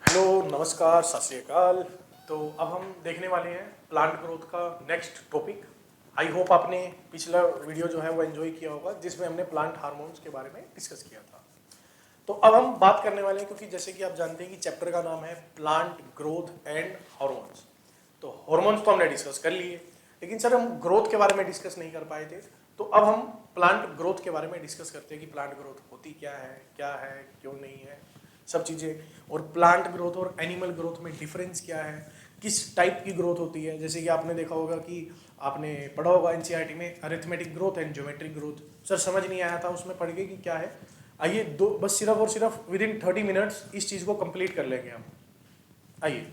Hello, नमस्कार, सत श्री अकाल। तो अब हम देखने वाले हैं प्लांट ग्रोथ का नेक्स्ट टॉपिक। आई होप आपने पिछला वीडियो जो है वो एंजॉय किया होगा, जिसमें हमने प्लांट हार्मोन्स के बारे में डिस्कस किया था। तो अब हम बात करने वाले हैं, क्योंकि जैसे कि आप जानते हैं कि चैप्टर का नाम है प्लांट ग्रोथ एंड हार्मोन्स। तो हार्मोन्स तो हमने डिस्कस कर लिए, लेकिन सर हम ग्रोथ के बारे में डिस्कस नहीं कर पाए थे। तो अब हम प्लांट ग्रोथ के बारे में डिस्कस करते हैं कि प्लांट ग्रोथ होती क्या है, क्यों नहीं है, सब चीज़ें। और प्लांट ग्रोथ और एनिमल ग्रोथ में डिफरेंस क्या है, किस टाइप की ग्रोथ होती है। जैसे कि आपने देखा होगा कि आपने पढ़ा होगा एनसीईआरटी में arithmetic growth and geometric growth. Sir समझ नहीं आया था उसमें पढ़ के कि क्या है। आइए दो बस सिर्फ और सिर्फ विद इन 30 मिनट्स इस चीज़ को कंप्लीट कर लेंगे हम। आइए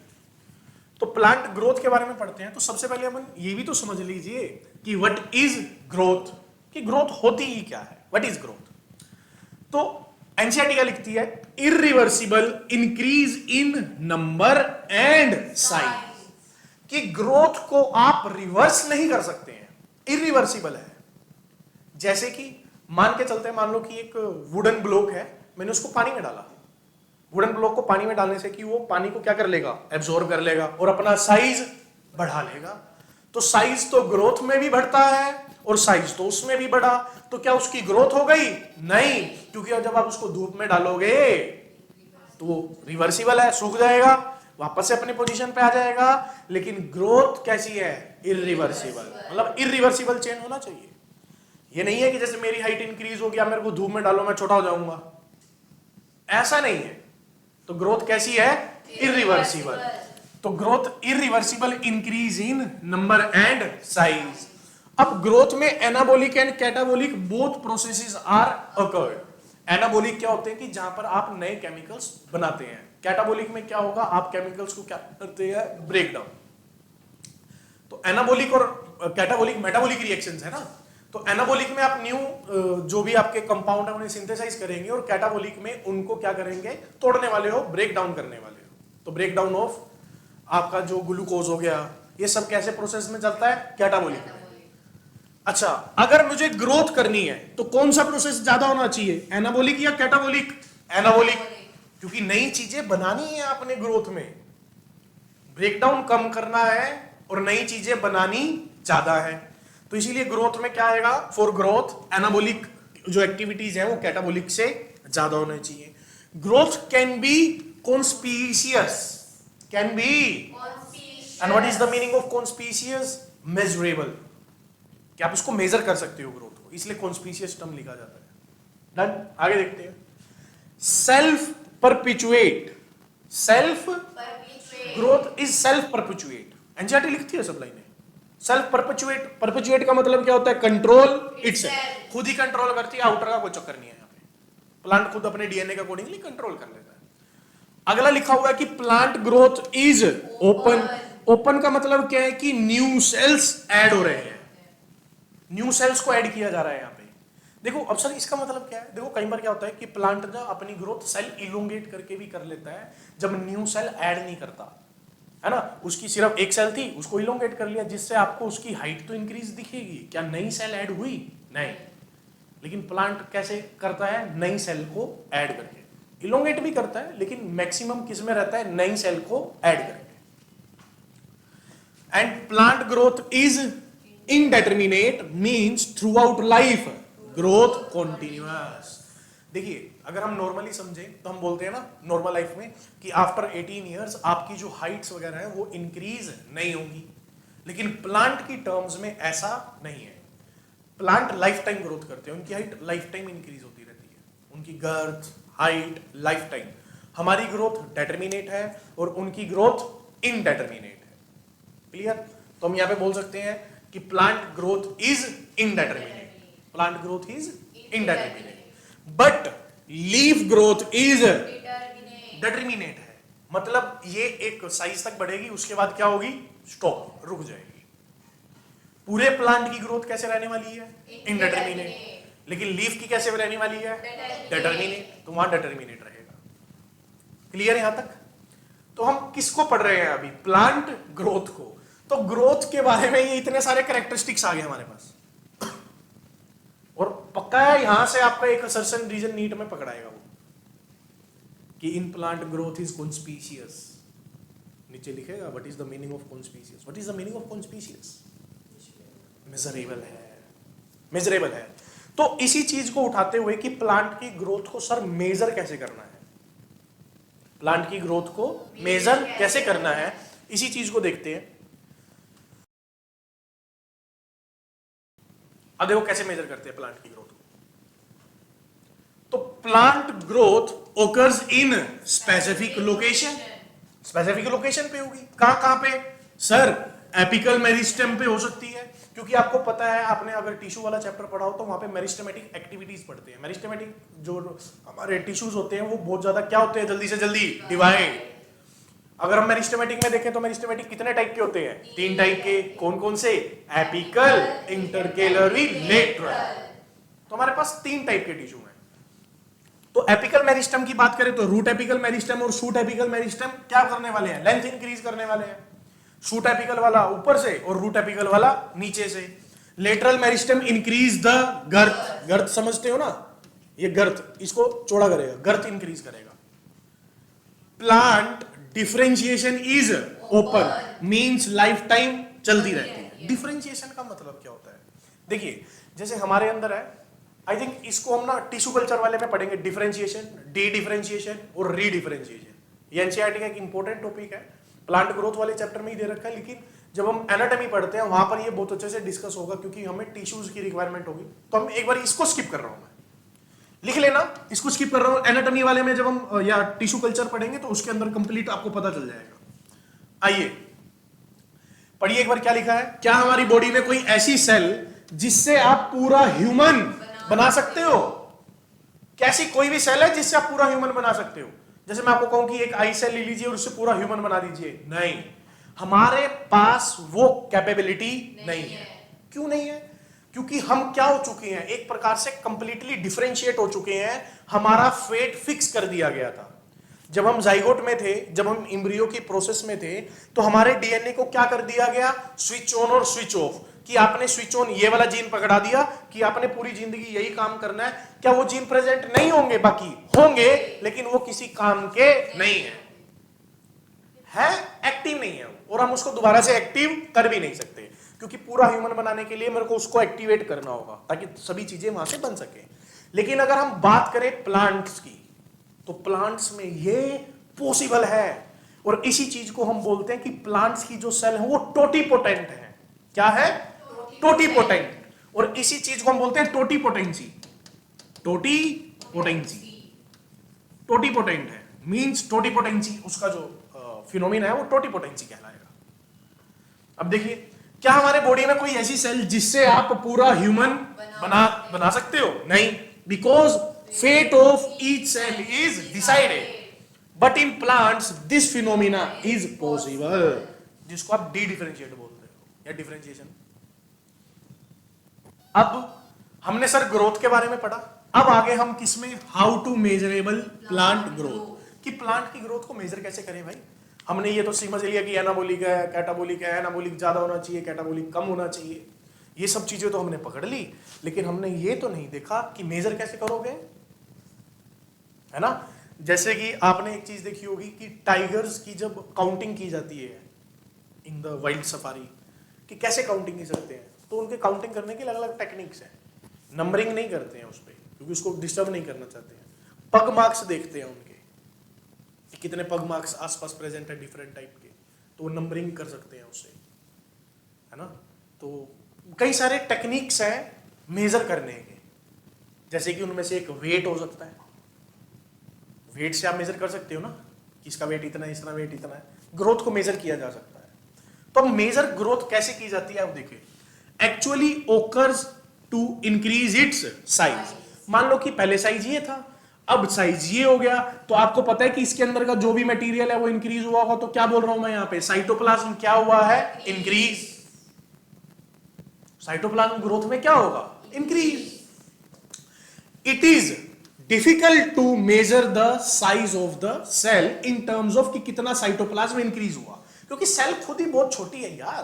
तो प्लांट ग्रोथ के बारे में पढ़ते हैं। तो सबसे पहले अपन ये भी तो समझ लीजिए कि व्हाट इज ग्रोथ, कि ग्रोथ होती ही क्या है, व्हाट इज ग्रोथ। तो एनसीईआरटी क्या लिखती है, irreversible increase in number and size. कि ग्रोथ को आप रिवर्स नहीं कर सकते हैं, इरिवर्सिबल है। जैसे कि मान के चलते हैं, मान लो कि एक वुडन ब्लॉक है, मैंने उसको पानी में डाला। वुडन ब्लॉक को पानी में डालने से कि वो पानी को क्या कर लेगा, एब्जॉर्ब कर लेगा और अपना साइज बढ़ा लेगा। तो साइज तो ग्रोथ में भी बढ़ता है और साइज तो उसमें भी बढ़ा, तो क्या उसकी ग्रोथ हो गई? नहीं, क्योंकि जब आप उसको धूप में डालोगे तो वो रिवर्सिबल है, सूख जाएगा, वापस से अपने पोजीशन पे आ जाएगा। लेकिन ग्रोथ कैसी है? इरिवर्सिबल, मतलब इरिवर्सिबल चेंज होना चाहिए। ये नहीं है कि जैसे मेरी हाइट इंक्रीज हो गया, मेरे को धूप में डालो मैं छोटा हो जाऊंगा, ऐसा नहीं है। तो ग्रोथ कैसी है? इरिवर्सिबल। तो growth irreversible increase in number and size. अब ग्रोथ में anabolic and catabolic both processes are occurred. Anabolic क्या होते हैं कि जहां पर आप नए केमिकल्स बनाते हैं। कैटाबॉलिक में क्या होगा, आप केमिकल्स को क्या करते हैं, ब्रेक डाउन। तो एनाबॉलिक और कैटाबॉलिक मेटाबॉलिक रिएक्शंस है ना। तो एनाबॉलिक में आप न्यू जो भी आपके कंपाउंड है उन्हें सिंथेसाइज करेंगे, और कैटाबॉलिक में उनको क्या करेंगे, तोड़ने वाले हो, ब्रेक डाउन करने वाले हो। तो ब्रेक डाउन ऑफ आपका जो ग्लूकोज हो गया, ये सब कैसे प्रोसेस में चलता है? कैटाबॉलिक में। अच्छा, अगर मुझे ग्रोथ करनी है तो कौन सा प्रोसेस ज्यादा होना चाहिए, एनाबॉलिक या कैटाबॉलिक? एनाबॉलिक, क्योंकि नई चीजें बनानी है आपने ग्रोथ में, ब्रेकडाउन कम करना है और नई चीजें बनानी ज्यादा है। तो इसीलिए ग्रोथ में क्या आएगा, फॉर ग्रोथ एनाबॉलिक जो एक्टिविटीज है वो कैटाबॉलिक से ज्यादा होने चाहिए। Growth can be conspicuous, can be, and what is the meaning of conspicuous? Measurable, कि आप उसको मेजर कर सकते हो ग्रोथ को, इसलिए कॉन्स्पीशियस टर्म लिखा जाता है। डन, आगे देखते हैं। Self perpetuate, self growth is self perpetuate. NCERT लिखती है सब लाइनें। सेल्फ परपिचुएट, परपिचुएट का मतलब क्या होता है? कंट्रोल इटसेल्फ, खुद ही कंट्रोल करती है, आउटर का कोई चक्कर नहीं है यहाँ पे। प्लांट खुद अपने डीएनए के अकॉर्डिंगली कंट्रोल कर लेता है। अगला लिखा हुआ है कि plant growth is open. Open का मतलब क्या है कि न्यू सेल्स ऐड हो रहे हैं, न्यू सेल्स को ऐड किया जा रहा है यहाँ पे। देखो अब सर इसका मतलब क्या है, देखो कई बार क्या होता है कि प्लांट ना अपनी ग्रोथ सेल इलोंगेट करके भी कर लेता है, जब न्यू सेल ऐड नहीं करता है ना। उसकी सिर्फ एक सेल थी, उसको इलोंगेट कर लिया, जिससे आपको उसकी हाइट तो इंक्रीज दिखेगी, क्या नई सेल ऐड हुई? नहीं। लेकिन प्लांट कैसे करता है? नई सेल को ऐड करके, इलोंगेट भी करता है, लेकिन मैक्सिमम किस में रहता है? नई सेल को ऐड करके। And plant growth is indeterminate, means throughout life growth continuous. देखिए अगर हम नॉर्मली समझें तो हम बोलते हैं ना नॉर्मल लाइफ में कि आफ्टर 18 ईयर्स आपकी जो हाइट्स वगैरह है वो इंक्रीज नहीं होंगी, लेकिन प्लांट की टर्म्स में ऐसा नहीं है। प्लांट लाइफ टाइम ग्रोथ करते हैं, उनकी हाइट लाइफ टाइम इंक्रीज होती रहती है, उनकी गर्थ, हाइट, लाइफ टाइम। हमारी ग्रोथ डेटर्मिनेट है और उनकी ग्रोथ इनडेटर्मिनेट है। क्लियर? तो हम यहां पे बोल सकते हैं कि plant growth is indeterminate, plant growth is indeterminate, but leaf growth is determinate है। मतलब ये एक साइज तक बढ़ेगी, उसके बाद क्या होगी? स्टॉप, रुक जाएगी। पूरे प्लांट की ग्रोथ कैसे रहने वाली है? इनडिटरमिनेट। लेकिन लीफ की कैसे रहने वाली है? डिटरमिनेट। तो वहां डिटरमिनेट रहेगा। क्लियर यहां तक? तो हम किसको पढ़ रहे हैं अभी? प्लांट ग्रोथ को। तो ग्रोथ के बारे में ये इतने सारे कैरेक्टरिस्टिक्स आ गए हमारे पास, और पक्का है यहां से आपका एक असर्शन रीजन नीट में पकड़ाएगा वो कि in plant growth is conspicuous, नीचे लिखेगा what is the meaning of conspicuous. What is the meaning of conspicuous? Measurable है, मेजरेबल है। तो इसी चीज को उठाते हुए कि प्लांट की ग्रोथ को सर मेजर कैसे करना है, प्लांट की ग्रोथ को मेजर कैसे करना है, इसी चीज को देखते हैं। अब देखो कैसे मेजर करते हैं प्लांट की ग्रोथ को। तो plant growth occurs in specific location, specific location पे होगी। कहां पे सर? एपिकल मेरिस्टेम पे हो सकती है, क्योंकि आपको पता है, आपने अगर टिश्यू वाला चैप्टर पढ़ा हो तो वहां पे मेरिस्टेमेटिक एक्टिविटीज पढ़ते हैं। मेरिस्टेमेटिक जो हमारे टिश्यूज होते हैं वो बहुत ज्यादा क्या होते हैं, जल्दी से जल्दी डिवाइड। अगर हम मेरिस्टेमेटिक में देखें तो मेरिस्टेमेटिक कितने टाइप के होते हैं? 3 टाइप के। कौन कौन से? Apical, intercalary, lateral. तो हमारे पास 3 टाइप के टिश्यू हैं। तो एपिकल मेरिस्टेम की बात करें तो रूट एपिकल मेरिस्टेम और शूट एपिकल मेरिस्टेम क्या करने वाले हैं? लेंथ इंक्रीज करने वाले हैं। शूट एपिकल वाला ऊपर से और रूट एपिकल वाला नीचे से। Lateral meristem increase the girth, girth समझते हो ना, ये गर्थ, इसको चौड़ा करेगा, गर्थ इंक्रीज करेगा। Plant differentiation is open, means lifetime चलती रहती है। डिफरेंशिएशन का मतलब क्या होता है? देखिए जैसे हमारे अंदर है, आई थिंक इसको हम ना टिश्यू कल्चर वाले में पढ़ेंगे, डिफरेंशिएशन, डी डिफरेंशिएशन और री डिफरेंशिएशन। ये एनसीईआरटी का एक इंपॉर्टेंट टॉपिक है, प्लांट ग्रोथ वाले चैप्टर में ही दे रखा है, लेकिन जब हम एनाटॉमी पढ़ते हैं वहां पर ये बहुत अच्छे से डिस्कस होगा, क्योंकि हमें टिश्यूज की रिक्वायरमेंट होगी। तो हम एक बार इसको स्किप कर रहा हूं, मैं लिख लेना, इसको स्किप कर रहा हूं। एनाटॉमी वाले में जब हम या टिश्यू कल्चर पढ़ेंगे तो उसके अंदर कंप्लीट आपको पता चल जाएगा। आइए पढ़िए एक बार क्या लिखा है। क्या हमारी बॉडी में कोई ऐसी सेल जिससे आप पूरा ह्यूमन बना सकते हो? कैसी कोई भी सेल है जिससे आप पूरा ह्यूमन बना सकते हो? जैसे मैं आपको कहूं कि एक आई सेल ले लीजिए और उससे पूरा ह्यूमन बना दीजिए, नहीं, हमारे पास वो कैपेबिलिटी नहीं है। क्यों नहीं है? क्योंकि हम क्या हो चुके हैं, एक प्रकार से कंप्लीटली डिफरेंशिएट हो चुके हैं। हमारा फेट फिक्स कर दिया गया था। जब हम जाइगोट में थे, जब हम एम्ब्रियो की प्रोसेस में थे, तो हमारे डीएनए को क्या कर दिया गया? स्विच ऑन और स्विच ऑफ। कि आपने स्विच ऑन ये वाला जीन पकड़ा दिया कि आपने पूरी जिंदगी यही काम करना है। क्या वो जीन प्रेजेंट नहीं होंगे? बाकी होंगे, लेकिन वो किसी काम के नहीं है, एक्टिव नहीं है, और हम उसको दोबारा से एक्टिव कर भी नहीं सकते, क्योंकि पूरा ह्यूमन बनाने के लिए मेरे को उसको एक्टिवेट करना होगा ताकि सभी चीजें वहां से बन सके। लेकिन अगर हम बात करें प्लांट्स की, तो प्लांट्स में ये पॉसिबल है, और इसी चीज को हम बोलते हैं कि प्लांट्स की जो सेल है वो टोटीपोटेंट है। क्या है? टोटीपोटेंट। और इसी चीज को हम बोलते हैं टोटीपोटेंसी। टोटीपोटेंसी, टोटीपोटेंट है, मींस टोटीपोटेंसी, उसका जो फिनोमिना है वो टोटीपोटेंसी कहलाएगा। अब देखिए, क्या हमारे बॉडी में कोई ऐसी सेल जिससे आप पूरा ह्यूमन बना सकते हो? नहीं, because fate of each cell is decided. But in plants this phenomena is possible, जिसको आप डी डिफरेंशिएट बोलते हो या डिफरेंशिएशन। अब हमने सर ग्रोथ के बारे में पढ़ा, अब आगे हम किसमें? How to measurable plant growth, कि प्लांट की ग्रोथ को मेजर कैसे करें भाई। हमने ये तो समझ लिया कि एनाबोलिक है, कैटाबोलिक है, एनाबोलिक ज्यादा होना चाहिए, कैटाबोलिक कम होना चाहिए, ये सब चीजें तो हमने पकड़ ली, लेकिन हमने ये तो नहीं देखा कि मेजर कैसे करोगे, है ना। जैसे कि आपने एक चीज देखी होगी कि टाइगर्स की जब काउंटिंग की जाती है इन द वाइल्ड सफारी, कि कैसे काउंटिंग की सकते हैं, तो उनके काउंटिंग करने की अलग अलग टेक्निक्स हैं। नंबरिंग नहीं करते हैं उस पर, क्योंकि उसको डिस्टर्ब नहीं करना चाहते हैं। पग मार्क्स देखते हैं उनके, कितने पग मार्क्स आसपास प्रेजेंट है डिफरेंट टाइप के, तो वो नंबरिंग कर सकते हैं उससे, है ना। तो कई सारे टेक्निक्स हैं मेजर करने के, जैसे कि उनमें से एक वेट हो सकता है। वेट से आप मेजर कर सकते हो ना कि इसका वेट इतना है, इसका वेट इतना है, ग्रोथ को मेजर किया जा सकता है। तो अब मेजर ग्रोथ कैसे की जाती है, आप देखिए, actually occurs to increase its size. मान लो कि पहले साइज ये था, अब साइज ये हो गया, तो आपको पता है कि इसके अंदर का जो भी मटेरियल है वो इंक्रीज हुआ होगा। तो क्या बोल रहा हूं मैं यहाँ पे, साइटोप्लाज्म क्या हुआ है? इंक्रीज। साइटोप्लाज्म ग्रोथ में क्या होगा? Increase. It is difficult to measure the size of the cell in terms of कि कितना साइटोप्लाज्म इंक्रीज हुआ, क्योंकि सेल खुद ही बहुत छोटी है यार,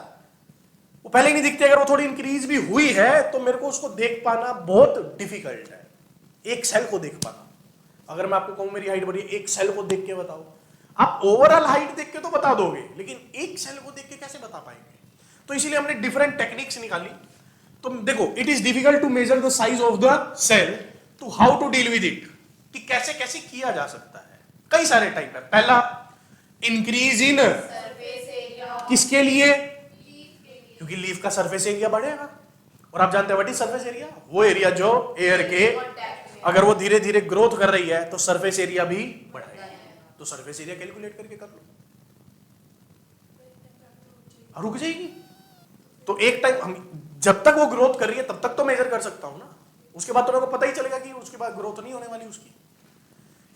वो पहले ही नहीं दिखती। अगर वो थोड़ी इंक्रीज भी हुई है तो मेरे को उसको देख पाना बहुत डिफिकल्ट है, एक सेल को देख पाना। अगर मैं आपको कहूं मेरी हाइट बढ़ी है, एक सेल को देख के बताओ, आप ओवरऑल हाइट देख के तो बता दोगे, लेकिन एक सेल को देख के कैसे बता पाएंगे? तो इसीलिए हमने डिफरेंट टेक्निक्स निकाली। तो देखो, it is difficult to measure the size of the cell, तो how to deal with it, कि कैसे कैसे किया जा सकता है। कई सारे टाइप है। पहला, इंक्रीज इन सरफेस एरिया। किसके लिए? क्योंकि लीफ का सरफेस एरिया बढ़ेगा, और आप जानते हैं व्हाट इज सरफेस एरिया? वो एरिया जो एयर के अगर वो धीरे धीरे ग्रोथ कर रही है तो सरफेस एरिया भी बढ़ेगा। तो सरफेस एरिया कैलकुलेट करके कर लो, रुक जाएगी। तो एक टाइम हम जब तक वो ग्रोथ कर रही है तब तक तो मेजर कर सकता हूं ना, उसके बाद तो मेरे को पता ही चलेगा कि उसके बाद ग्रोथ नहीं होने वाली उसकी।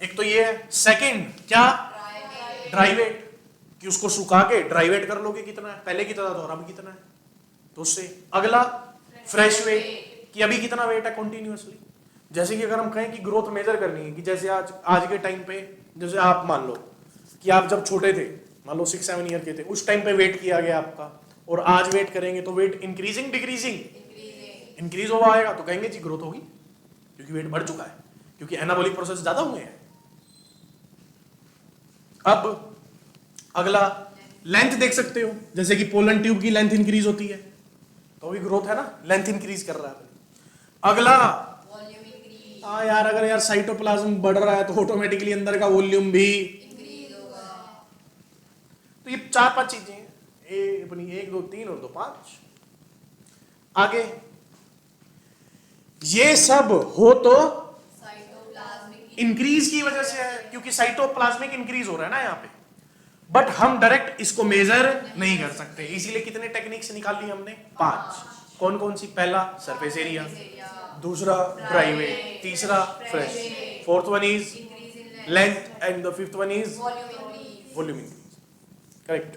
एक तो ये है। सेकंड क्या? ड्राई वेट, कि उसको सुखा के ड्राई वेट कर लोगे कितना है, पहले कितना था और अब कितना है, तो उससे। अगला फ्रेश वेट, कि अभी कितना वेट है कंटिन्यूअसली। जैसे कि अगर हम कहें कि ग्रोथ मेजर करनी है, कि जैसे आज के टाइम पे, जैसे आप मान लो कि आप जब छोटे थे, मान लो 6-7 ईयर के थे, उस टाइम पे वेट किया गया आपका, और आज वेट करेंगे तो वेट इंक्रीजिंग डिक्रीजिंग? इंक्रीज हुआ आएगा, तो कहेंगे जी ग्रोथ होगी, क्योंकि वेट बढ़ चुका है, क्योंकि एनाबॉलिक प्रोसेस ज्यादा हुए हैं। अब अगला लेंथ देख सकते हो, जैसे कि पोलन ट्यूब की लेंथ इंक्रीज होती है तो भी ग्रोथ है ना, लेंथ इंक्रीज कर रहा है। अगला यार, अगर यार साइटोप्लाज्म बढ़ रहा है तो ऑटोमेटिकली अंदर का वॉल्यूम भी इंक्रीज होगा। तो ये 4-5 चीजें हैं, अपनी 1 2 3 और 2 5। आगे ये सब हो तो इंक्रीज की वजह से है, क्योंकि साइटोप्लाज्मिक इंक्रीज हो रहा है ना यहाँ पे, बट हम डायरेक्ट इसको मेजर नहीं कर सकते, इसीलिए कितने टेक्निक्स निकाल ली हमने? 5। कौन कौन सी? पहला सरफेस एरिया, दूसरा ड्राई वेट, तीसरा fresh, fourth one is length, and the fifth one is volume increase. Correct,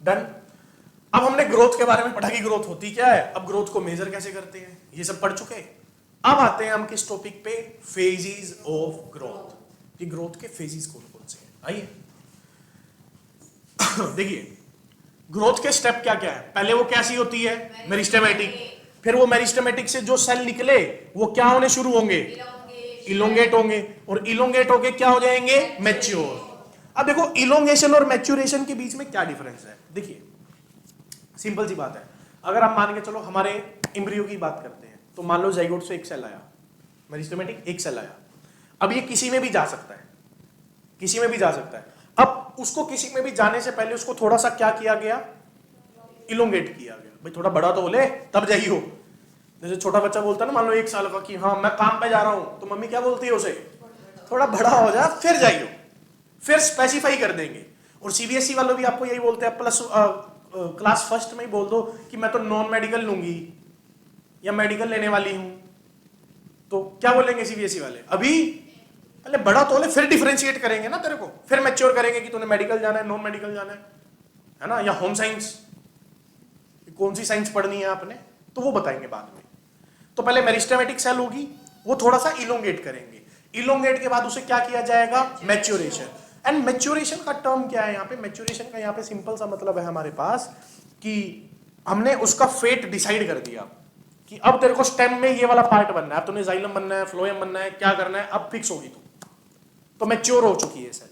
done. अब हमने ग्रोथ के बारे में पढ़ा कि ग्रोथ होती क्या है, अब ग्रोथ को मेजर कैसे करते हैं ये सब पढ़ चुके। अब आते हैं हम किस टॉपिक पे? फेजेस ऑफ ग्रोथ, कि ग्रोथ के फेजेस कौन कौन से हैं। आइए देखिए, ग्रोथ के स्टेप क्या क्या है। पहले वो कैसी होती है? मेरिस्टेमेटिक। फिर वो मेरिस्टेमेटिक से जो सेल निकले वो क्या होने शुरू होंगे? इलोंगेट होंगे, और इलोंगेट होके क्या हो जाएंगे? मैच्योर। अब देखो, इलोंगेशन और मैच्योरेशन के बीच में क्या डिफरेंस है। देखिए, सिंपल सी बात है। अगर आप मान के चलो हमारे एम्ब्रियो की बात करते हैं, तो मान लो जाइगोट से एक सेल आया, मेरिस्टेमेटिक एक सेल आया। अब ये किसी में भी जा सकता है, किसी में भी जा सकता है। अब उसको किसी में भी जाने से पहले उसको थोड़ा सा क्या किया गया? इलोंगेट किया गया। भाई थोड़ा बड़ा तो बोले तब जाइयो। जैसे छोटा बच्चा बोलता है ना, मान लो 1 साल का, कि हाँ मैं काम पे जा रहा हूं, तो मम्मी क्या बोलती है उसे? थोड़ा बड़ा हो जा फिर जाइयो, फिर स्पेसिफाई कर देंगे। और सीबीएसई वालों भी आपको यही बोलते हैं, प्लस क्लास फर्स्ट में ही बोल दो कि मैं तो नॉन मेडिकल लूंगी या मेडिकल लेने वाली हूं, तो क्या बोलेंगे सीबीएसई वाले? अभी पहले बड़ा तो ले, फिर डिफरेंशिएट करेंगे ना तेरे को, फिर मैच्योर करेंगे कि तूने मेडिकल जाना है, नॉन मेडिकल जाना है ना, या होम साइंस, कौन सी साइंस पढ़नी है आपने, तो वो बताएंगे बाद में। तो पहले मेरिस्टेमेटिक सेल होगी, वो थोड़ा सा इलोंगेट करेंगे, इलोंगेट के बाद उसे क्या किया जाएगा? मैच्योरेशन। एंड मैच्योरेशन का टर्म क्या है यहाँ पे? मैच्योरेशन का यहाँ पे सिंपल सा मतलब है हमारे पास कि हमने उसका फेट डिसाइड कर दिया कि अब तेरे को स्टेम में ये वाला पार्ट बनना है, अब तूने जाइलम बनना है, फ्लोएम बनना है, क्या करना है, अब फिक्स होगी तू, तो मैच्योर हो चुकी है सेल।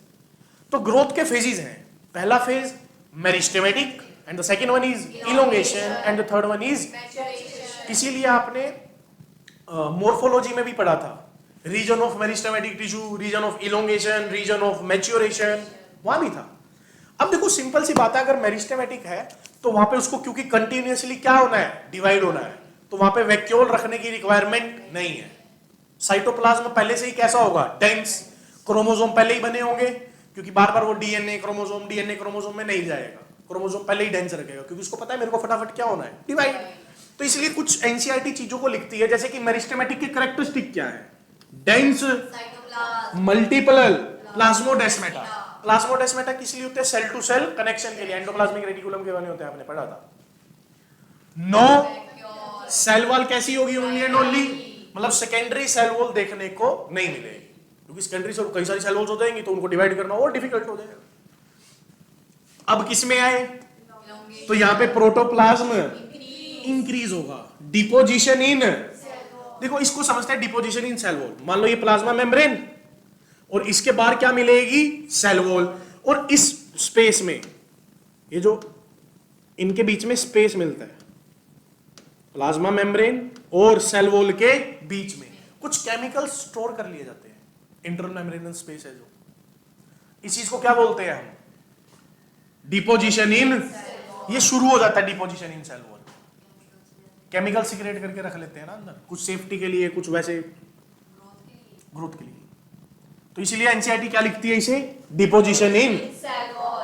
तो ग्रोथ के फेजेस हैं, पहला phase meristematic, and the second one is elongation, and the third one is maturation. इसीलिए आपने मोर्फोलॉजी में भी पढ़ा था, region of meristematic tissue, region of elongation, region of maturation, वहां भी था। अब देखो सिंपल सी बात है, अगर मेरिस्टेमेटिक है तो वहां पे उसको क्योंकि कंटिन्यूअसली क्या होना है? डिवाइड होना है, तो वहां पे वैक्यूल रखने की रिक्वायरमेंट नहीं है। साइटोप्लाज्म पहले से ही कैसा होगा? डेंस। क्रोमोसोम पहले ही बने होंगे, क्योंकि बार बार वो डीएनए क्रोमोसोम में नहीं जाएगा, क्रोमोसोम पहले ही डेंस रखेगा, क्योंकि उसको पता है मेरे को फटाफट क्या होना है? डिवाइड। तो इसलिए कुछ एनसीईआरटी चीजों को लिखती है, जैसे कि मेरिस्टेमेटिक की कैरेक्टरिस्टिक क्या है? Dense, multiple, plasmodesmata. प्लाज्मोडेस्माटा किस लिए होते हैं? सेल टू सेल कनेक्शन के लिए, एंडोप्लाज्मिक रेटिकुलम के बने होते हैं, आपने पढ़ा था। नो सेल वॉल कैसी होगी? ओनली एंड ओनली, मतलब सेकेंडरी सेल वॉल देखने को नहीं मिलेगी, क्योंकि सेकेंडरी सेल कई सारी सेल वॉल्स हो जाएंगी तो उनको डिवाइड करना और डिफिकल्ट हो जाएगा। अब किस में आए? तो यहां पे प्रोटोप्लाज्म इंक्रीज होगा, डिपोजिशन इन देखो इसको समझते हैं डिपोजिशन इन सेल वॉल। मान लो ये प्लाज्मा मेम्ब्रेन और इसके बाहर क्या मिलेगी, सेल वॉल, और इस स्पेस में ये जो इनके बीच में स्पेस मिलता है प्लाज्मा मेम्ब्रेन और सेल वॉल के बीच में कुछ केमिकल्स स्टोर कर लिए जाते हैं। इंटरनल मेम्ब्रेनल स्पेस है जो, इस चीज को क्या बोलते हैं हम, डिपोजिशन इन, ये शुरू हो जाता है deposition in cell wall. Chemical secrete करके रख लेते हैं ना अंदर, कुछ सेफ्टी के लिए, कुछ वैसे ग्रोथ के लिए। तो इसीलिए एनसीईआरटी क्या लिखती है इसे, deposition in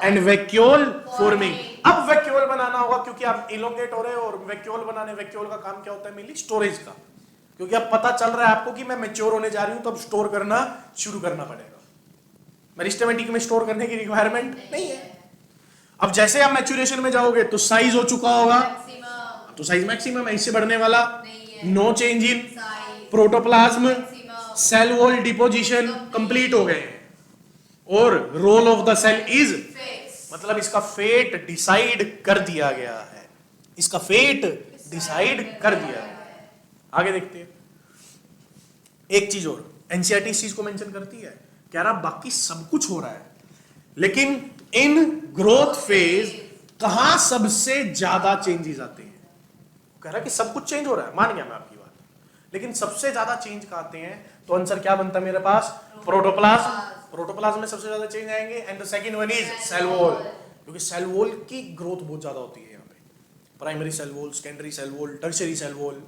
and vacuole forming. अब वैक्यूल बनाना होगा क्योंकि आप इलोंगेट हो रहे हो, और वैक्यूल बनाने, वैक्यूल का काम क्या होता है, मेनली स्टोरेज का, क्योंकि अब पता चल रहा है आपको कि मैं मैच्योर होने जा रही हूं, तो अब स्टोर करना शुरू करना पड़ेगा। मेरिस्टेमेटिक में स्टोर करने की रिक्वायरमेंट नहीं है। अब जैसे आप मैच्योरेशन में जाओगे तो साइज हो चुका होगा, तो साइज मैक्सिमम है, इससे बढ़ने वाला no change in protoplasm, cell wall deposition complete हो गए हैं, और role of the cell is, मतलब इसका फेट डिसाइड कर दिया गया है, इसका फेट डिसाइड कर दिया है। आगे देखते हैं एक चीज और, एनसीईआरटी इस चीज को मेंशन करती है, कह रहा बाकी सब कुछ हो रहा है, लेकिन इन ग्रोथ फेज कहां सबसे ज्यादा चेंजेस आते हैं। कह रहा कि सब कुछ चेंज हो रहा है, मान गया मैं आपकी बात, लेकिन सबसे ज्यादा चेंज कहां आते हैं, तो आंसर क्या बनता है मेरे पास, प्रोटोप्लाज्म। प्रोटोप्लाज्म में सबसे ज्यादा चेंज आएंगे, and the second one is cell wall, क्योंकि सेल वॉल की ग्रोथ बहुत ज्यादा होती है यहाँ पे, primary cell wall, secondary cell wall, tertiary cell wall.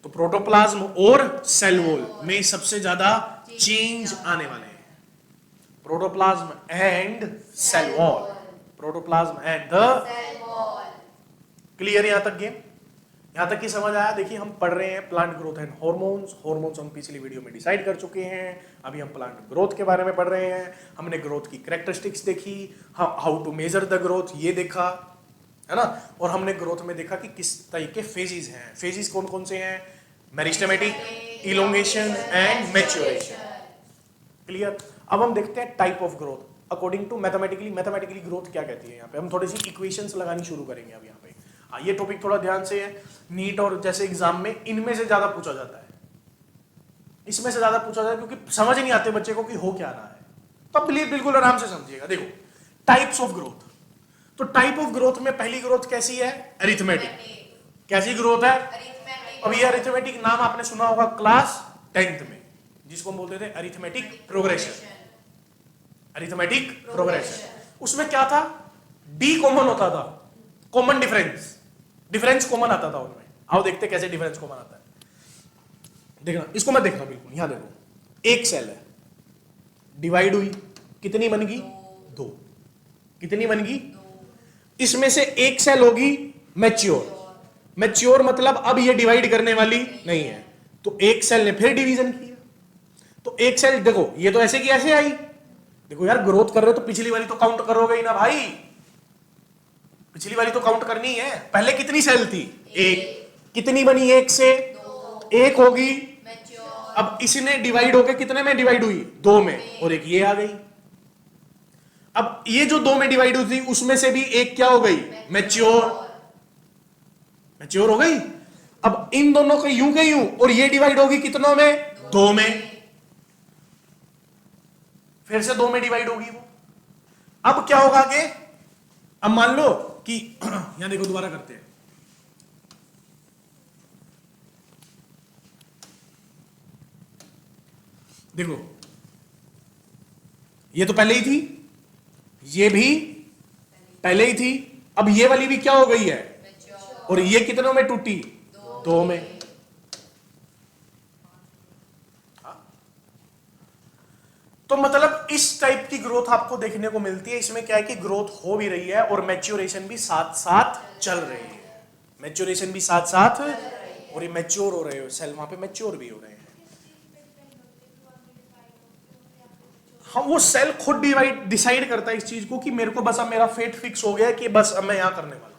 तो प्रोटोप्लाज्म और सेल वॉल में सबसे ज्यादा चेंज आने वाले हैं, protoplasm and cell wall, protoplasm and the cell wall. Clear यहां तक गेम, यहां तक की समझ आया। देखिए हम पढ़ रहे हैं plant growth and hormones. Hormones हम पिछली वीडियो में डिसाइड कर चुके हैं, अभी हम प्लांट ग्रोथ के बारे में पढ़ रहे हैं। हमने ग्रोथ की कैरेक्टरिस्टिक्स देखी, how to measure the growth ये देखा है ना, और हमने ग्रोथ में देखा कि किस तरह के फेजेस हैं। फेजेस कौन कौन से हैं, meristematic, elongation and maturation. Clear. अब हम देखते हैं type of growth according to mathematically. Mathematically growth क्या कहती है, यहाँ पे हम थोड़ी सी इक्वेशंस लगानी शुरू करेंगे अब यहाँ पे। ये टॉपिक थोड़ा ध्यान से है, नीट और जैसे एग्जाम में इनमें से ज्यादा पूछा जाता है, इसमें से ज्यादा पूछा जाता है, क्योंकि समझ नहीं आते बच्चे को कि हो क्या रहा है। तो अब बिल्कुल आराम से समझिएगा। देखो टाइप्स ऑफ ग्रोथ, तो टाइप ऑफ ग्रोथ में पहली ग्रोथ कैसी है, अरिथमेटिक। कैसी ग्रोथ है, अब ये अरिथमेटिक नाम आपने सुना होगा क्लास 10th में, जिसको हम बोलते थे अरिथमेटिक प्रोग्रेशन। अरिथमेटिक प्रोग्रेशन, उसमें क्या था, डी कॉमन होता था, कॉमन डिफरेंस, डिफरेंस कॉमन आता था उनमें। आओ देखते कैसे डिफरेंस कॉमन आता है। देखना, इसको मत देखना बिल्कुल, यहां देखो, एक सेल है, डिवाइड हुई, कितनी बन गई, 2। कितनी बन गई, इसमें से एक सेल होगी मैच्योर। मैच्योर मतलब अब ये डिवाइड करने वाली नहीं है, तो एक सेल ने फिर डिवीजन किया। तो एक सेल देखो, ये तो ऐसे की ऐसे आई, देखो यार ग्रोथ कर रहे हो तो पिछली वाली तो काउंट करोगे ही ना भाई, पिछली वाली तो काउंट करनी है। पहले कितनी सेल थी, एक, कितनी बनी एक से, एक होगी, अब इसने डिवाइड होके कितने में डिवाइड हुई, 2 में, और एक ये आ गई। अब ये जो 2 में डिवाइड हुई थी उसमें से भी एक क्या हो गई, मैच्योर, मैच्योर हो गई। अब इन दोनों को यूं के यूं, और ये डिवाइड होगी कितनों में, 2 में, फिर से 2 में डिवाइड होगी वो। अब क्या होगा आगे, अब मान लो कि यहां देखो, दोबारा करते हैं, देखो ये तो पहले ही थी, ये भी पहले ही थी, अब ये वाली भी क्या हो गई है, और ये कितनों में टूटी, 2 में। तो मतलब इस टाइप की ग्रोथ आपको देखने को मिलती है। इसमें क्या है कि ग्रोथ हो भी रही है और मैच्योरेशन भी साथ साथ चल रही है, मैच्योरेशन भी साथ साथ, और ये मैच्योर हो रहे हो सेल, वहां पे मैच्योर भी हो रहे हैं। हाँ, वो सेल खुद डिसाइड करता है इस चीज को कि मेरे को बस अब मेरा फेट फिक्स हो गया है कि बस अब मैं यहां करने वाला हूं।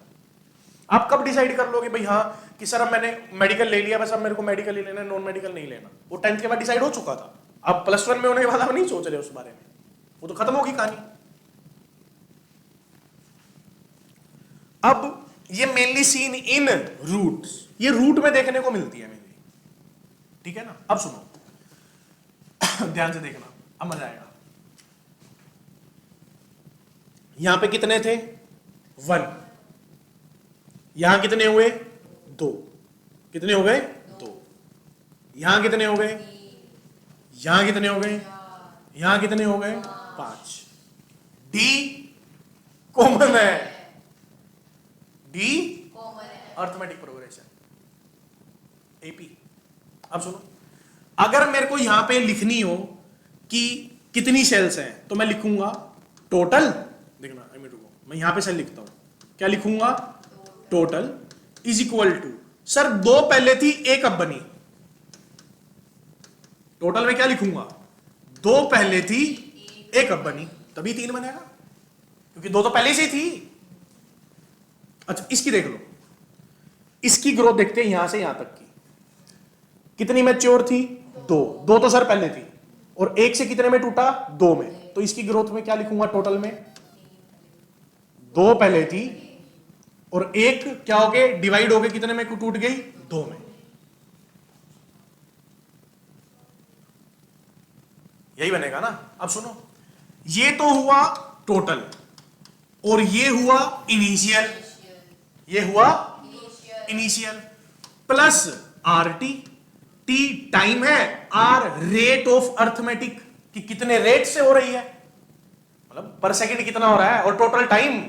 आप कब डिसाइड कर लोगे भाई, हाँ कि सर अब मैंने मेडिकल ले लिया, बस अब मेरे को मेडिकल ही लेना है, नॉन मेडिकल नहीं लेना, वो 10th के बाद डिसाइड हो चुका था। अब +1 में होने के बाद आप नहीं सोच रहे उस बारे में, वो तो खत्म होगी कहानी। अब ये मेनली सीन इन रूट्स, ये रूट में देखने को मिलती है मेनली। ठीक है ना। अब सुनो ध्यान से देखना, अब मजा आएगा। यहां पे कितने थे 1, यहां कितने हुए 2, कितने हो गए 2, यहां कितने हो गए, यहां कितने हो गए, यहां कितने हो गए 5। डी कॉमन है, डी अर्थमेटिक प्रोग्रेशन एपी। अब सुनो, अगर मेरे को यहां पे लिखनी हो कि कितनी सेल्स हैं तो मैं लिखूंगा टोटल, देखना मैं यहां पे सेल लिखता हूं, क्या लिखूंगा total is equal to, sir 2 पहले थी 1 अब बनी, टोटल में क्या लिखूंगा 2 पहले थी 1 अब बनी, तभी 3 बनेगा, क्योंकि 2 तो पहले से थी। अच्छा इसकी देख लो, इसकी ग्रोथ देखते हैं यहां से यहां तक की, कितनी मैच्योर थी 2 तो सर पहले थी, और 1 से कितने में टूटा 2 में, तो इसकी ग्रोथ में क्या लिखूंगा टोटल में 2 पहले थी और 1 क्या हो गए डिवाइड हो गए कितने में टूट गई 2 में। यही बनेगा ना। अब सुनो, ये तो हुआ टोटल और ये हुआ इनिशियल, ये हुआ initial plus RT, T time है, आर रेट ऑफ अर्थमेटिक कि कितने रेट से हो रही है, मतलब पर सेकंड कितना हो रहा है, और टोटल टाइम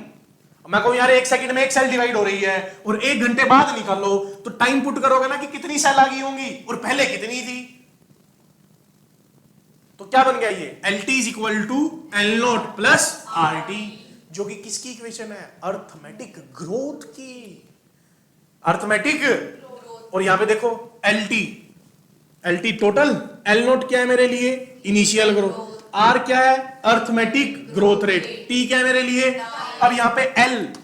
मैं कहूं यार 1 सेकंड में 1 सेल डिवाइड हो रही है और 1 घंटे बाद निकालो तो टाइम पुट करोगे ना कि कितनी सेल आ गई होंगी और पहले कितनी थी, तो क्या बन गया ये LT is equal to L not plus RT, जो कि किसकी इक्वेशन है अर्थमेटिक ग्रोथ की, अर्थमेटिक। और यहां पे देखो LT टोटल, L नॉट क्या है मेरे लिए इनिशियल ग्रोथ, R क्या है अर्थमेटिक ग्रोथ रेट, T क्या है मेरे लिए। अब यहां पे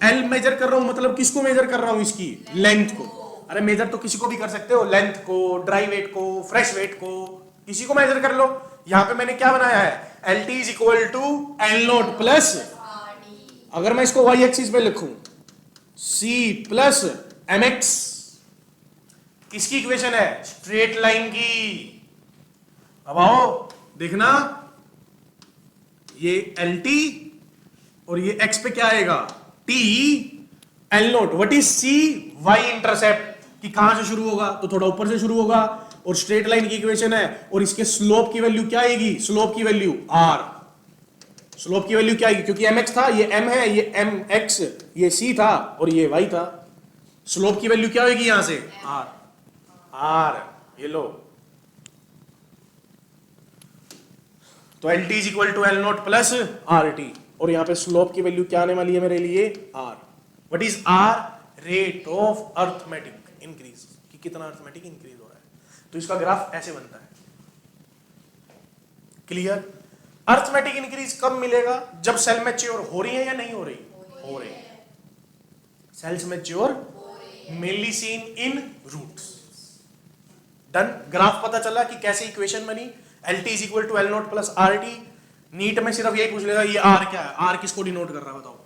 L मेजर कर रहा हूं, मतलब किसको मेजर कर रहा हूं इसकी लेंथ को, अरे मेजर तो किसी को भी कर सकते हो, लेंथ को, ड्राई वेट को, फ्रेश वेट को, किसी को मेजर कर लो। यहां पे मैंने क्या बनाया है LT is equal to L not plus, अगर मैं इसको y एक्सिस पे लिखूं C प्लस mx, किसकी इक्वेशन है स्ट्रेट लाइन की। अब आओ देखना, ये LT और ये x पे क्या आएगा T L not, what is C y intercept कि कहां से शुरू होगा, तो थोड़ा ऊपर से शुरू होगा, और स्ट्रेट लाइन की इक्वेशन है, और इसके स्लोप की वैल्यू क्या आएगी, स्लोप की वैल्यू r, स्लोप की वैल्यू क्या आएगी, क्योंकि mx था ये m है, ये mx, ये c था और ये y था, स्लोप की वैल्यू क्या होगी यहां से r, ये लो, तो LT is equal to L not plus RT, और यहां पे स्लोप की वैल्यू क्या आने वाली है मेरे लिए r, what is r rate of arithmetic increase, कि कितना अर्थमेटिक इंक्रीज हो रहा है। तो इसका ग्राफ ऐसे बनता है, क्लियर। अर्थमेटिक इंक्रीज कब मिलेगा, जब सेल मैच्योर हो रही है या नहीं हो रही, हो रही है, cells mature mainly seen in roots. Done, graph पता चला कि कैसे इक्वेशन बनी, LT is equal to L not plus RT। NEET में सिर्फ यही पूछ लेगा ये R क्या है, R किसको डिनोट कर रहा है बताओ,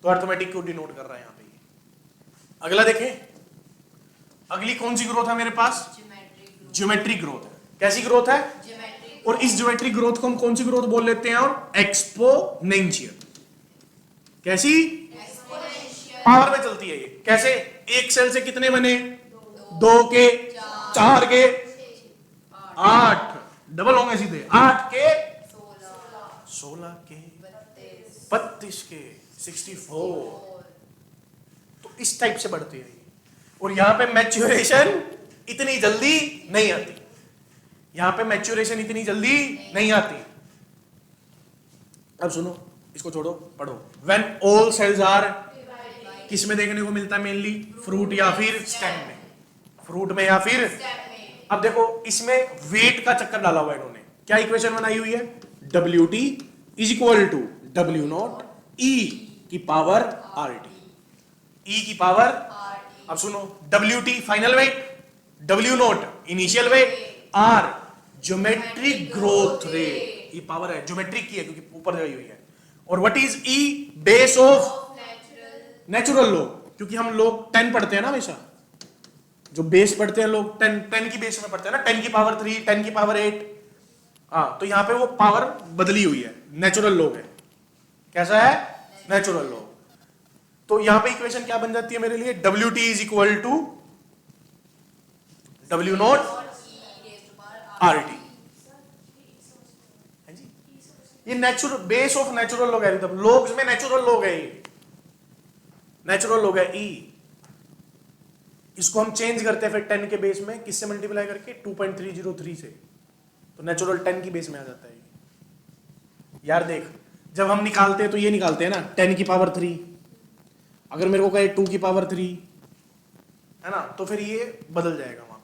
तो अर्थमेटिक को डिनोट कर रहा है यहां पे। अगला देखें, अगली कौन सी ग्रोथ है मेरे पास, ज्योमेट्रिक ग्रोथ है। कैसी ग्रोथ है, और इस ज्योमेट्रिक ग्रोथ को हम कौन सी ग्रोथ बोल लेते हैं, और एक्सपोनेंशियल। कैसी, पावर में चलती है ये, कैसे, एक सेल से कितने बने 2 के 4 के 8, डबल होंगे सीधे, 8 के 16 के 32 के 64, तो इस टाइप से बढ़ती है। और यहां पे मैच्योरेशन इतनी जल्दी नहीं आती, यहां पे मैच्योरेशन इतनी जल्दी नहीं आती। अब सुनो, इसको छोड़ो, पढ़ो। व्हेन ऑल सेल्स आर, किस में देखने को मिलता है मेनली, फ्रूट या फिर स्टेम में, फ्रूट में या फिर। अब देखो इसमें वेट का चक्कर डाला हुआ है इन्होंने, क्या इक्वेशन बनाई हुई है, WT is equal to W not E की पावर RT, E की पावर। अब सुनो, WT final weight, W not initial weight, R geometric growth rate, ये पावर है ज्योमेट्रिक की है क्योंकि ऊपर गई हुई है, और what is E base of natural log, क्योंकि हम लोग 10 पढ़ते हैं ना हमेशा, जो बेस पढ़ते हैं लोग 10 की बेस में पढ़ते हैं ना, 10 की पावर 3, 10 की पावर 8। हाँ, तो यहाँ पे वो पावर बदली हुई है, नेचुरल लॉग है। कैसा है? Natural log. तो यहाँ पे इक्वेशन क्या बन जाती है मेरे लिए? WT is equal to W0 RT। ये natural base of natural logarithm, logs में नेचुरल लॉग है, ये नेचुरल लॉग है E। इसको हम चेंज करते हैं फिर 10 के बेस में, किससे मल्टीप्लाई करके? 2.303 से, तो नेचुरल 10 की बेस में आ जाता है। यार देख, जब हम निकालते हैं तो ये निकालते हैं ना 10 की पावर 3, अगर मेरे को कहे 2 की पावर 3 है ना, तो फिर ये बदल जाएगा वहां पे।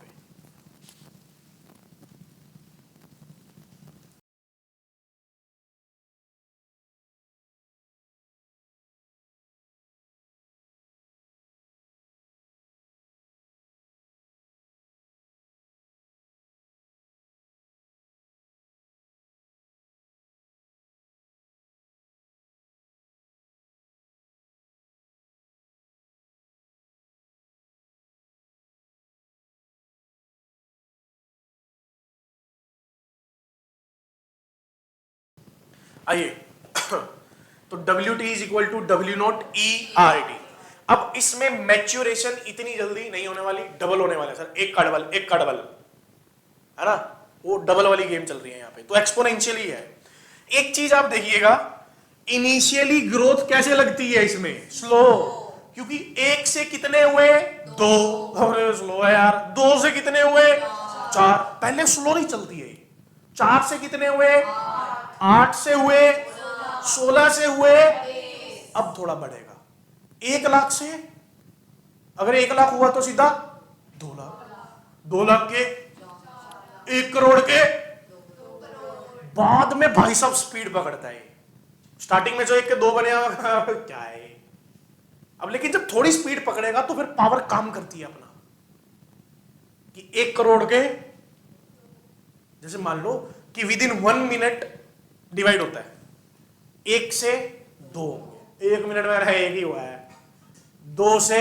आइए तो WT is equal to W0 ERT। अब इसमें मैच्योरेशन इतनी जल्दी नहीं होने वाली, डबल होने वाला है सर, एक का डबल, एक का डबल, है ना, वो डबल वाली गेम चल रही है यहाँ पे, तो एक्सपोनेंशियली है। एक चीज आप देखिएगा, इनिशियली ग्रोथ कैसे लगती है इसमें? स्लो, क्योंकि एक से कितने हुए? 2, और स्लो है यार। 2 से कितने हुए? 4। पहले स्लो नहीं चलती है। 4 से कितने हुए? 8 से हुए, 16 से हुए, अब थोड़ा बढ़ेगा। 1 लाख से, अगर 1 लाख हुआ तो सीधा 2 लाख, 2 लाख के 1 करोड़ के, बाद में भाई साहब स्पीड पकड़ता है। स्टार्टिंग में जो 1 के 2 बने क्या है अब, लेकिन जब थोड़ी स्पीड पकड़ेगा तो फिर पावर काम करती है अपना, कि 1 करोड़ के, जैसे मान लो कि विद इन 1 मिनट डिवाइड होता है, 1 से 2, 1 मिनट में है 1 ही हुआ है, 2 से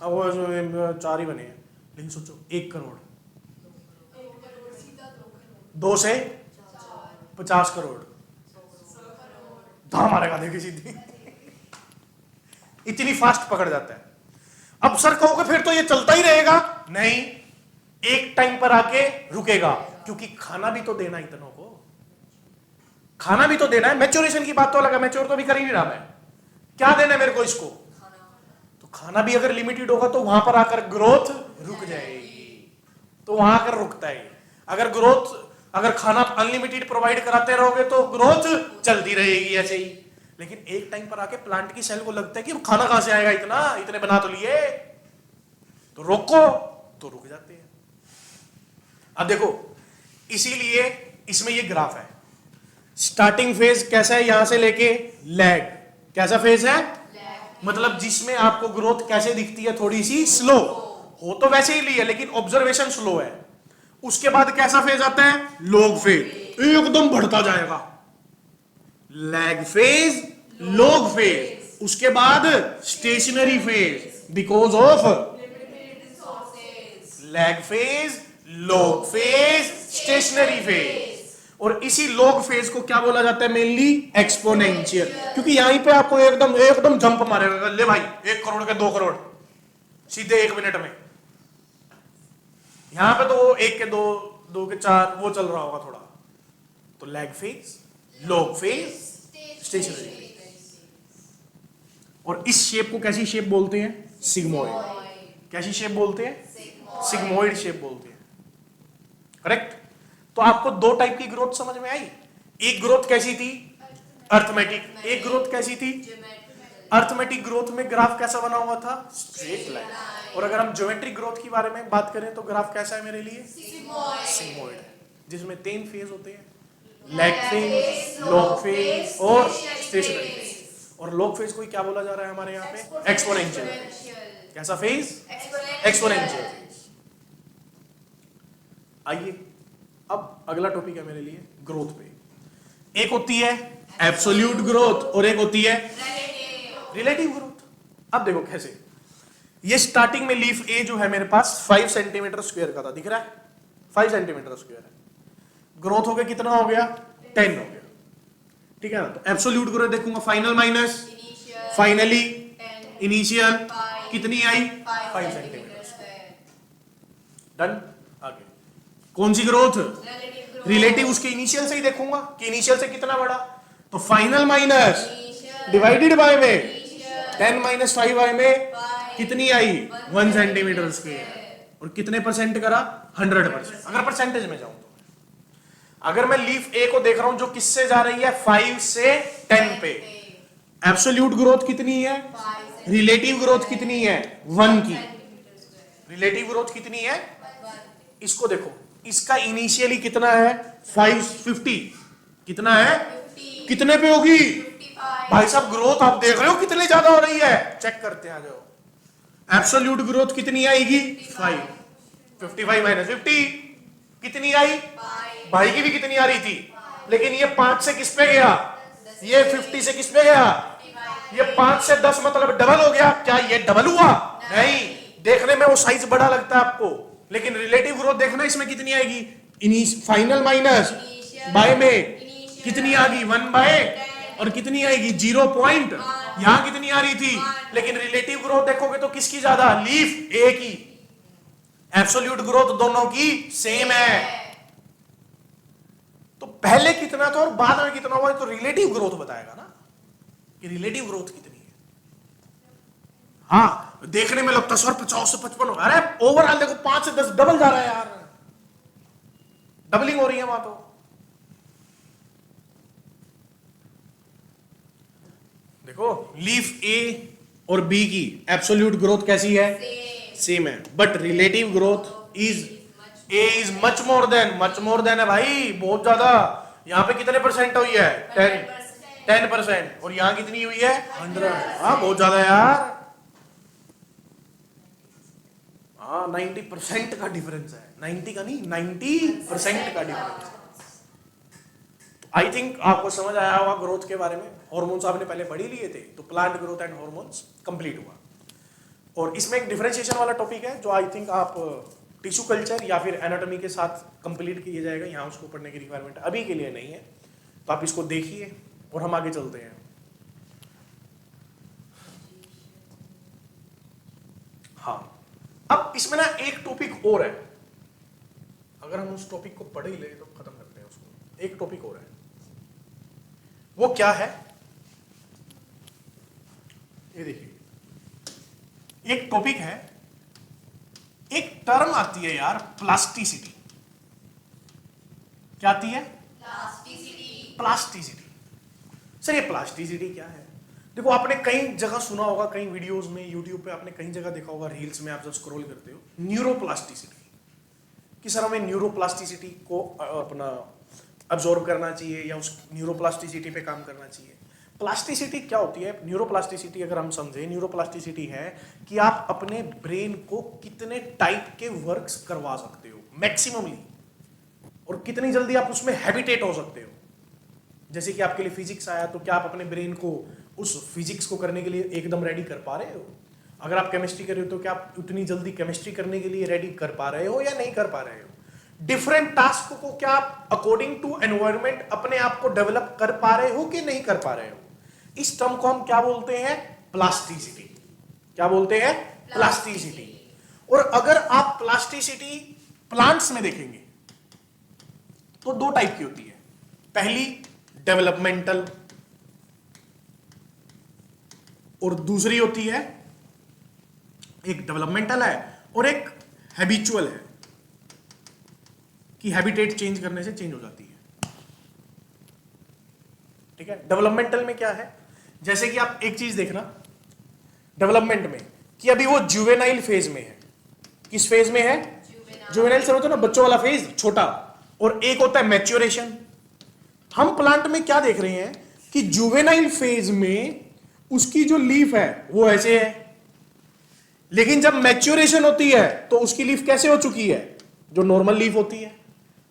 वो 4 ही बने हैं, लेकिन सोचो 1 करोड़, 2 से 50 करोड़, धाम मारेगा देखिए सीधी, इतनी फास्ट पकड़ जाता है। अब सर कहोगे फिर तो ये चलता ही रहेगा, नहीं, एक टाइम पर आके रुकेगा, क्योंकि खाना भी तो देना इतनों को, खाना भी तो देना है। मैच्योरेशन की बात तो अलग है, मैच्योर तो भी कर ही नहीं रहा मैं, क्या देना है मेरे को इसको, तो खाना भी अगर लिमिटेड होगा तो वहां पर आकर ग्रोथ रुक जाएगी, तो वहां आकर रुकता है। अगर खाना अनलिमिटेड प्रोवाइड कराते रहोगे तो ग्रोथ चलती रहेगी ऐसे ही, लेकिन एक टाइम पर आके प्लांट की सेल को लगता है कि खाना कहां से आएगा, इतने बना तो लिए, तो रोको, तो रुक जाते हैं। अब देखो, इसीलिए इसमें ये ग्राफ है, स्टार्टिंग फेज कैसा है, यहां से लेके लैग, कैसा फेज है, मतलब जिसमें आपको ग्रोथ कैसे दिखती है, थोड़ी सी स्लो हो, तो वैसे ही ली है, लेकिन ऑब्जर्वेशन स्लो है। उसके बाद कैसा फेज आता है, लॉग फेज, एकदम बढ़ता जाएगा, लैग फेज, लॉग फेज, उसके बाद stationary phase, because of lag phase, log phase, stationary phase. और इसी लॉग फेज को क्या बोला जाता है, मेनली एक्सपोनेंशियल, क्योंकि यहीं पे आपको एकदम जंप मारेगा, ले भाई 1 करोड़ के 2 करोड़ सीधे 1 मिनट में। यहां पे तो 1 के 2, 2 के 4 वो चल रहा होगा थोड़ा, तो lag phase, log phase, stationary phase. और इस शेप को कैसी शेप बोलते हैं, सिग्मोइड। कैसी शेप बोलते हैं, सिग्मोइड शेप बोलते हैं, करेक्ट। तो आपको 2 टाइप की ग्रोथ समझ में आई, एक ग्रोथ कैसी थी, अर्थमेटिक, एक ग्रोथ कैसी थी, अर्थमेटिक ग्रोथ में ग्राफ कैसा बना हुआ था, स्ट्रेट लाइन। और अगर हम ज्योमेट्रिक ग्रोथ के बारे में बात करें तो ग्राफ कैसा है मेरे लिए, सिग्मोइड, जिसमें 3 फेज होते हैं, लैग फेज, लॉग फेज और स्टेशनरी फेज। और लॉग फेज को क्या बोला जा रहा है हमारे यहाँ पे, एक्सपोनेंशियल। कैसा फेज, एक्सपोनेंशियल फेज। आइए अब अगला टॉपिक है मेरे लिए ग्रोथ पे। एक होती है एब्सोल्यूट ग्रोथ और एक होती है रिलेटिव ग्रोथ। अब देखो कैसे, ये स्टार्टिंग में लीफ ए जो है मेरे पास 5 सेंटीमीटर स्क्वायर का था, दिख रहा है 5 सेंटीमीटर स्क्वायर है। ग्रोथ हो गया कितना हो गया 10 हो गया, ठीक है ना। तो एब्सोल्यूट ग्रोथ देखूंगा, फाइनल माइनस फाइनली इनिशियल कितनी आई 5 सेंटीमीटर। डन। आगे कौन सी ग्रोथ, रिलेटिव उसके इनिशियल से ही देखूंगा कि इनिशियल से कितना बड़ा, तो फाइनल माइनस डिवाइडेड बाय में 10 माइनस 5 बाय में कितनी आई 1 सेंटीमीटर स्क्वायर, और कितने परसेंट करा 100%। अगर परसेंटेज में जाऊं तो अगर मैं लीफ ए को देख रहा हूं जो किससे जा रही है 5 से 10 पे, एब्सोल्यूट ग्रोथ कितनी है, रिलेटिव ग्रोथ कितनी है 1 की, रिलेटिव ग्रोथ कितनी है, इसको देखो, इसका इनिशियली कितना है 550, कितना है 50। कितने पे होगी भाई साहब ग्रोथ, आप देख रहे हो कितनी ज्यादा हो रही है, चेक करते हैं आ जाओ। एब्सोल्यूट ग्रोथ कितनी आएगी 5, 55 माइनस 50 कितनी आई, भाई की भी कितनी आ रही थी, लेकिन ये 5 से किस पे गया, ये 50 से किस पे गया, ये 5 से 10 मतलब डबल हो गया, क्या ये डबल हुआ, नहीं, देखने में वो साइज बड़ा लगता है आपको, लेकिन रिलेटिव ग्रोथ देखना इसमें कितनी आएगी, फाइनल माइनस बाय में कितनी आ गई 1 बाय, और कितनी आएगी 0 पॉइंट, यहां कितनी आ रही थी, लेकिन रिलेटिव ग्रोथ देखोगे तो किसकी ज्यादा, लीफ ए की, एब्सोल्यूट ग्रोथ दोनों की सेम है। तो पहले कितना था और बाद में कितना हुआ, तो रिलेटिव ग्रोथ बताएगा ना कि रिलेटिव ग्रोथ कितनी है। हाँ देखने में लगता सर 50 से 55 होगा, अरे ओवरऑल देखो 5 से 10 डबल जा रहा है यार, डबलिंग हो रही है वहां। तो देखो लीफ ए और बी की एब्सोल्यूट ग्रोथ कैसी है, सेम है, but relative growth is a is much more than है भाई, बहुत ज्यादा। यहां पे कितने परसेंट हुई है 10%, और यहां कितनी हुई है 100। हाँ बहुत ज्यादा यार, हाँ 90% का डिफरेंस है, 90 का नहीं 90% का डिफरेंस। आई थिंक आपको समझ आया होगा ग्रोथ के बारे में। हॉर्मोन्स आपने पहले पढ़ ही लिए थे, तो plant growth and hormones complete हुआ। और इसमें एक डिफरेंशिएशन वाला टॉपिक है जो आई थिंक आप टिश्यू कल्चर या फिर एनाटॉमी के साथ कंप्लीट किया जाएगा, यहाँ उसको पढ़ने की रिक्वायरमेंट अभी के लिए नहीं है, तो आप इसको देखिए और हम आगे चलते हैं। हाँ अब इसमें ना एक टॉपिक और है, अगर हम उस टॉपिक को पढ़ ही ले तो खत्म करते हैं उसको। एक टॉपिक और है, वो क्या है, ये देखिए एक टॉपिक है, एक टर्म आती है यार प्लास्टिसिटी। क्या आती है, प्लास्टिसिटी। सर ये प्लास्टिसिटी क्या है, देखो आपने कई जगह सुना होगा, कई वीडियोस में यूट्यूब पे आपने कई जगह देखा होगा, रील्स में आप जब स्क्रॉल करते हो, न्यूरोप्लास्टिसिटी, कि सर हमें न्यूरोप्लास्टिसिटी को अपना अब्जॉर्ब करना चाहिए या उस न्यूरोप्लास्टिसिटी पे काम करना चाहिए। प्लास्टिसिटी क्या होती है, न्यूरोप्लास्टिसिटी अगर हम समझें, न्यूरोप्लास्टिसिटी है कि आप अपने ब्रेन को कितने टाइप के वर्क्स करवा सकते हो मैक्सिममली, और कितनी जल्दी आप उसमें हैबिटेट हो सकते हो। जैसे कि आपके लिए फिजिक्स आया, तो क्या आप अपने ब्रेन को उस फिजिक्स को करने के लिए एकदम रेडी कर पा रहे हो। अगर आप केमिस्ट्री कर रहे हो तो क्या आप उतनी जल्दी केमिस्ट्री करने के लिए रेडी कर पा रहे हो या नहीं कर पा रहे हो। डिफरेंट टास्क को क्या आप अकॉर्डिंग टू एनवायरनमेंट अपने आप को डेवलप कर पा रहे हो कि नहीं कर पा रहे हो। इस टर्म को हम क्या बोलते हैं, प्लास्टिसिटी। क्या बोलते हैं, प्लास्टिसिटी। और अगर आप प्लास्टिसिटी प्लांट्स में देखेंगे तो दो टाइप की होती है, पहली डेवलपमेंटल और दूसरी होती है, एक डेवलपमेंटल है और एक हैबिचुअल है, कि हैबिटेट चेंज करने से चेंज हो जाती है। ठीक है, डेवलपमेंटल में क्या है, जैसे कि आप एक चीज देखना डेवलपमेंट में कि अभी वो जुवेनाइल फेज में है। किस फेज में है, जुवेनाइल समझो ना, बच्चों वाला फेज छोटा, और एक होता है मैच्योरेशन। हम प्लांट में क्या देख रहे हैं कि जुवेनाइल फेज में उसकी जो लीफ है वो ऐसे है, लेकिन जब मैच्योरेशन होती है तो उसकी लीफ कैसे हो चुकी है, जो नॉर्मल लीफ होती है।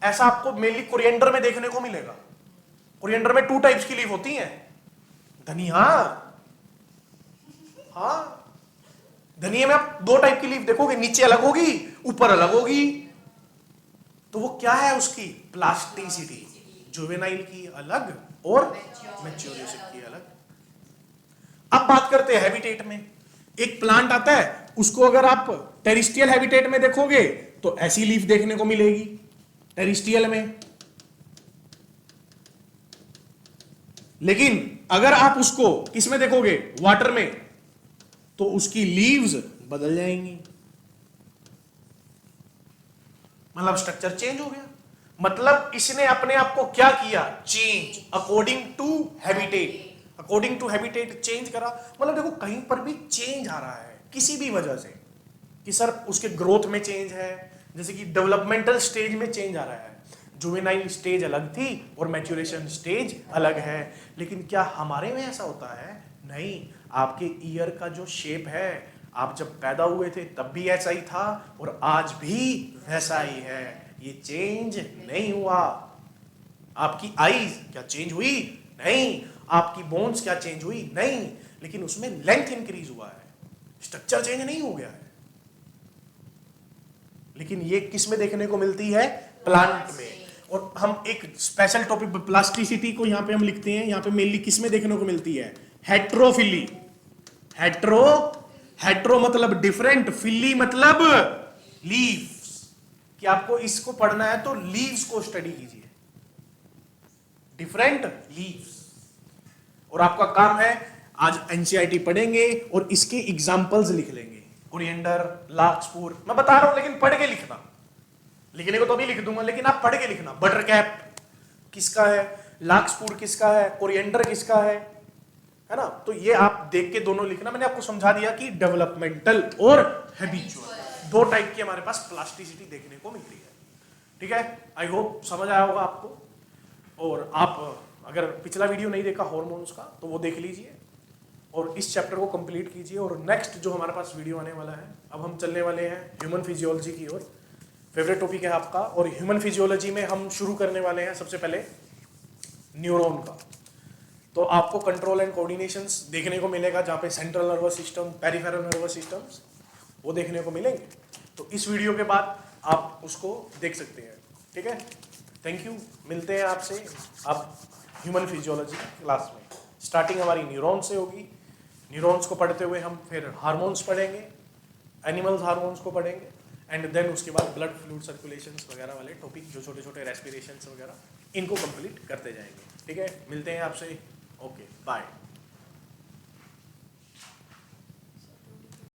ऐसा आपको मेनली कोरिएंडर में देखने को मिलेगा। कोरिएंडर में 2 टाइप्स की लीफ होती हैं, धनिया, हाँ धनिये में आप दो टाइप की लीफ देखोगे, नीचे अलग होगी, ऊपर अलग होगी। तो वो क्या है उसकी प्लास्टिसिटी, जुवेनाइल की अलग और मैच्योरेशन की अलग। अब बात करते हैं हैबिटेट में। एक प्लांट आता है, उसको अगर आप टेरिस्ट्रियल हैबिटेट में देखोगे तो ऐसी लीफ देखने को मिलेगी टेरिस्ट्रियल में, लेकिन अगर आप उसको किस में देखोगे, वाटर में, तो उसकी लीव्स बदल जाएंगी। मतलब स्ट्रक्चर चेंज हो गया। मतलब इसने अपने आप को क्या किया, change according to habitat. According to habitat change करा। मतलब देखो कहीं पर भी चेंज आ रहा है किसी भी वजह से, कि सर उसके ग्रोथ में चेंज है, जैसे कि डेवलपमेंटल स्टेज में चेंज आ रहा है। जुवेनाइल स्टेज अलग थी और मैच्योरेशन स्टेज अलग है। लेकिन क्या हमारे में ऐसा होता है? नहीं। आपके ईयर का जो शेप है, आप जब पैदा हुए थे तब भी ऐसा ही था और आज भी वैसा ही है, ये चेंज नहीं हुआ। आपकी आईज क्या चेंज हुई? नहीं। आपकी बोन्स क्या चेंज हुई? नहीं। लेकिन उसमें लेंथ इंक्रीज हुआ है, स्ट्रक्चर चेंज नहीं हो गया है। लेकिन ये किस में देखने को मिलती है? प्लांट में। और हम एक स्पेशल टॉपिक प्लास्टिसिटी को यहां पे हम लिखते हैं, यहां पे मेनली किस में देखने को मिलती है? हेट्रोफिली। हेट्रो मतलब डिफरेंट, फिली मतलब लीव्स। कि आपको इसको पढ़ना है तो लीव्स को स्टडी कीजिए, डिफरेंट लीव्स। और आपका काम है आज एनसीईआरटी पढ़ेंगे और इसके एग्जांपल्स लिख लेंगे। कोरिएंडर, लार्कस्पूर, मैं बता रहा हूं लेकिन पढ़ के लिखना। लिखने को तो भी लिख दूंगा लेकिन आप पढ़ के लिखना। बटर कैप किसका है, लार्कस्पूर किसका है, कोरिएंडर किसका है ना। तो ये आप देख के दोनों लिखना। मैंने आपको समझा दिया कि डेवलपमेंटल और हैबिचुअल दो टाइप की हमारे पास प्लास्टिसिटी देखने को मिलती है। ठीक है, आई होप समझ आया होगा आपको। और आप अगर पिछला वीडियो नहीं देखा हार्मोन्स का तो वो देख लीजिए और इस चैप्टर को कंप्लीट कीजिए। और नेक्स्ट जो हमारे पास वीडियो आने वाला है, अब हम चलने वाले हैं ह्यूमन फिजियोलॉजी की ओर। फेवरेट टॉपिक है आपका। और ह्यूमन फिजियोलॉजी में हम शुरू करने वाले हैं सबसे पहले न्यूरॉन का। तो आपको कंट्रोल एंड कोऑर्डिनेशंस देखने को मिलेगा, जहाँ पे central nervous system, peripheral nervous systems वो देखने को मिलेंगे। तो इस वीडियो के बाद आप उसको देख सकते हैं। ठीक है, थैंक यू। मिलते हैं आपसे आप ह्यूमन फिजियोलॉजी क्लास में। स्टार्टिंग हमारी न्यूरॉन से होगी। न्यूरॉन्स को पढ़ते हुए हम फिर हार्मोन्स पढ़ेंगे, एनिमल्स हार्मोन्स को पढ़ेंगे, एंड देन उसके बाद ब्लड फ्लूइड सर्कुलेशंस वगैरह वाले टॉपिक, जो छोटे छोटे रेस्पिरेशंस वगैरह, इनको कंप्लीट करते जाएंगे। ठीक है, मिलते हैं आपसे। Okay, bye.